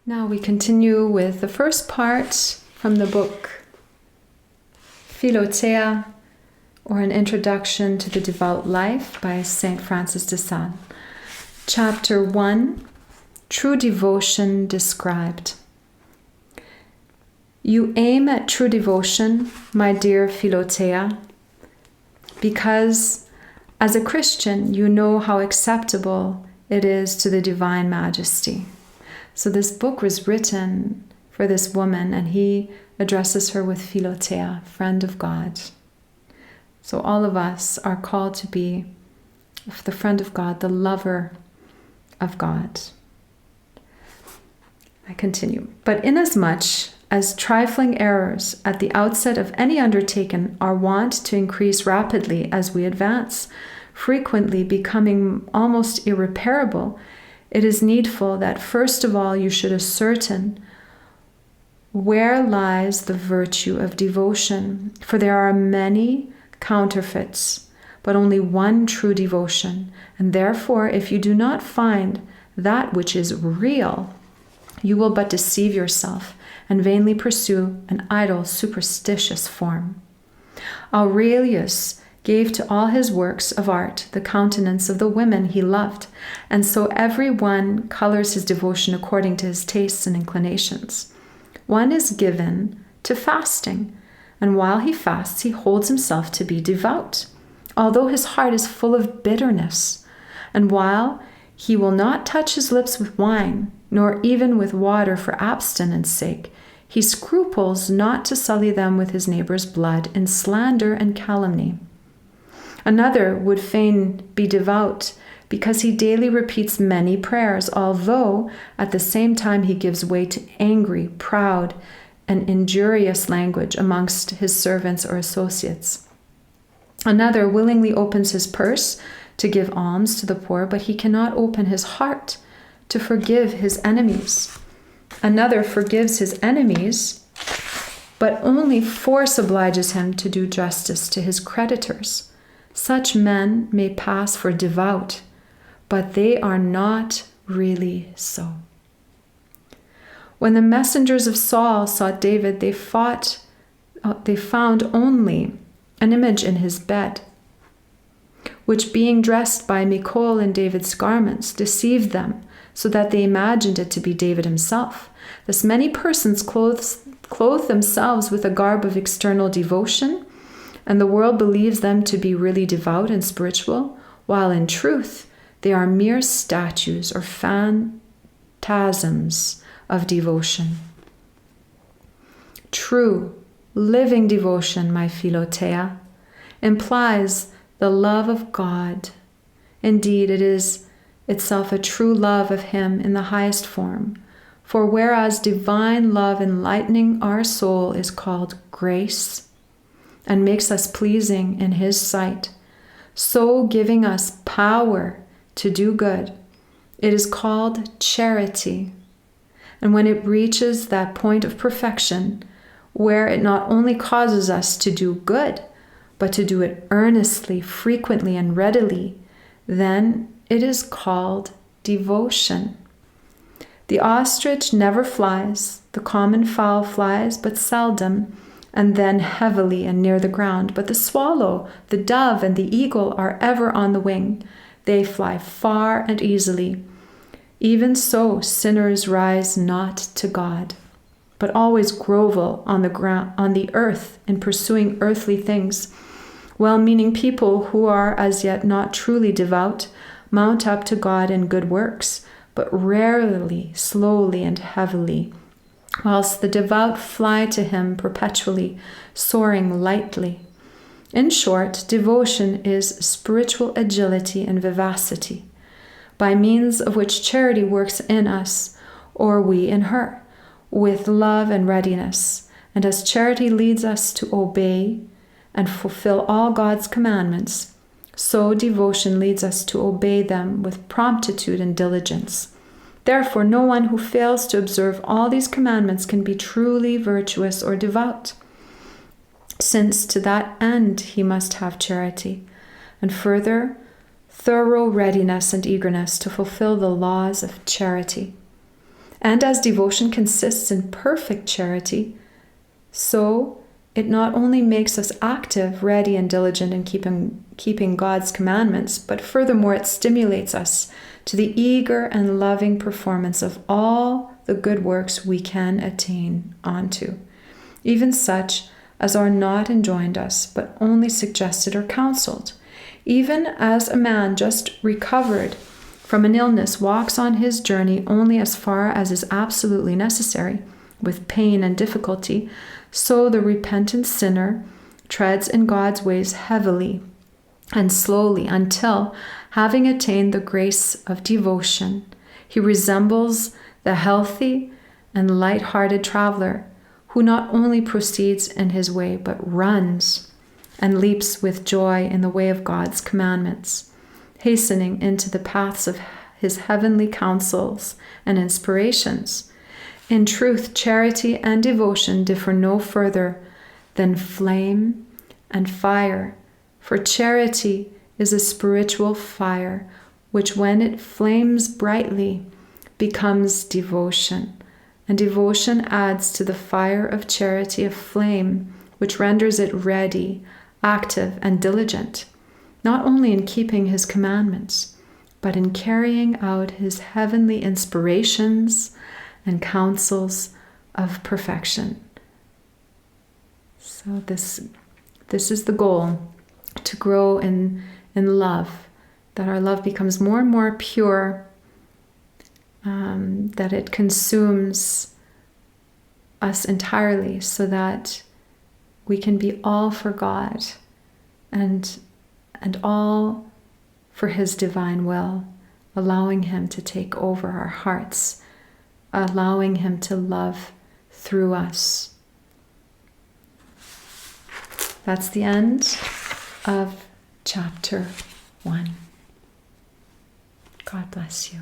Now we continue with the first part from the book Philothea, or An Introduction to the Devout Life by St. Francis de Sales. Chapter 1, True Devotion Described. You aim at true devotion, my dear Philothea, because as a Christian you know how acceptable it is to the Divine Majesty. So this book was written for this woman, and he addresses her with Philothea, friend of God. So all of us are called to be the friend of God, the lover of God. I continue. But inasmuch as trifling errors at the outset of any undertaking are wont to increase rapidly as we advance, frequently becoming almost irreparable, it is needful that first of all you should ascertain where lies the virtue of devotion, for there are many counterfeits, but only one true devotion, and therefore if you do not find that which is real, you will but deceive yourself and vainly pursue an idle, superstitious form. Aurelius gave to all his works of art the countenance of the women he loved, and so every one colors his devotion according to his tastes and inclinations. One is given to fasting, and while he fasts, he holds himself to be devout, although his heart is full of bitterness, and while he will not touch his lips with wine, nor even with water for abstinence' sake, he scruples not to sully them with his neighbor's blood in slander and calumny. Another would fain be devout because he daily repeats many prayers, although at the same time he gives way to angry, proud, and injurious language amongst his servants or associates. Another willingly opens his purse to give alms to the poor, but he cannot open his heart to forgive his enemies. Another forgives his enemies, but only force obliges him to do justice to his creditors. Such men may pass for devout, but they are not really so. When the messengers of Saul sought David, they found only an image in his bed, which being dressed by Michal in David's garments, deceived them, so that they imagined it to be David himself. Thus many persons clothe themselves with a garb of external devotion, and the world believes them to be really devout and spiritual, while in truth they are mere statues or phantasms of devotion. True, living devotion, my Philothea, implies the love of God. Indeed, it is itself a true love of Him in the highest form. For whereas divine love enlightening our soul is called grace, and makes us pleasing in His sight, so giving us power to do good, it is called charity. And when it reaches that point of perfection, where it not only causes us to do good, but to do it earnestly, frequently, and readily, then it is called devotion. The ostrich never flies, the common fowl flies but seldom, and then heavily and near the ground. But the swallow, the dove, and the eagle are ever on the wing. They fly far and easily. Even so, sinners rise not to God, but always grovel on the ground, on the earth, in pursuing earthly things. Well-meaning people who are as yet not truly devout mount up to God in good works, but rarely, slowly, and heavily, whilst the devout fly to Him perpetually, soaring lightly. In short, devotion is spiritual agility and vivacity, by means of which charity works in us, or we in her, with love and readiness. And as charity leads us to obey and fulfill all God's commandments, so devotion leads us to obey them with promptitude and diligence. Therefore, no one who fails to observe all these commandments can be truly virtuous or devout, since to that end he must have charity, and further, thorough readiness and eagerness to fulfill the laws of charity. And as devotion consists in perfect charity, so it not only makes us active, ready, and diligent in keeping God's commandments, but furthermore it stimulates us to the eager and loving performance of all the good works we can attain onto, even such as are not enjoined us, but only suggested or counseled. Even as a man just recovered from an illness walks on his journey only as far as is absolutely necessary, with pain and difficulty, so the repentant sinner treads in God's ways heavily and slowly until, having attained the grace of devotion, he resembles the healthy and light-hearted traveler who not only proceeds in his way but runs and leaps with joy in the way of God's commandments, hastening into the paths of his heavenly counsels and inspirations. In truth, charity and devotion differ no further than flame and fire, for charity is a spiritual fire, which when it flames brightly becomes devotion, and devotion adds to the fire of charity a flame which renders it ready, active, and diligent, not only in keeping his commandments, but in carrying out his heavenly inspirations and counsels of perfection. So this is the goal, to grow in love, that our love becomes more and more pure, that it consumes us entirely, so that we can be all for God and all for his divine will, allowing him to take over our hearts, allowing him to love through us. That's the end of chapter 1. God bless you.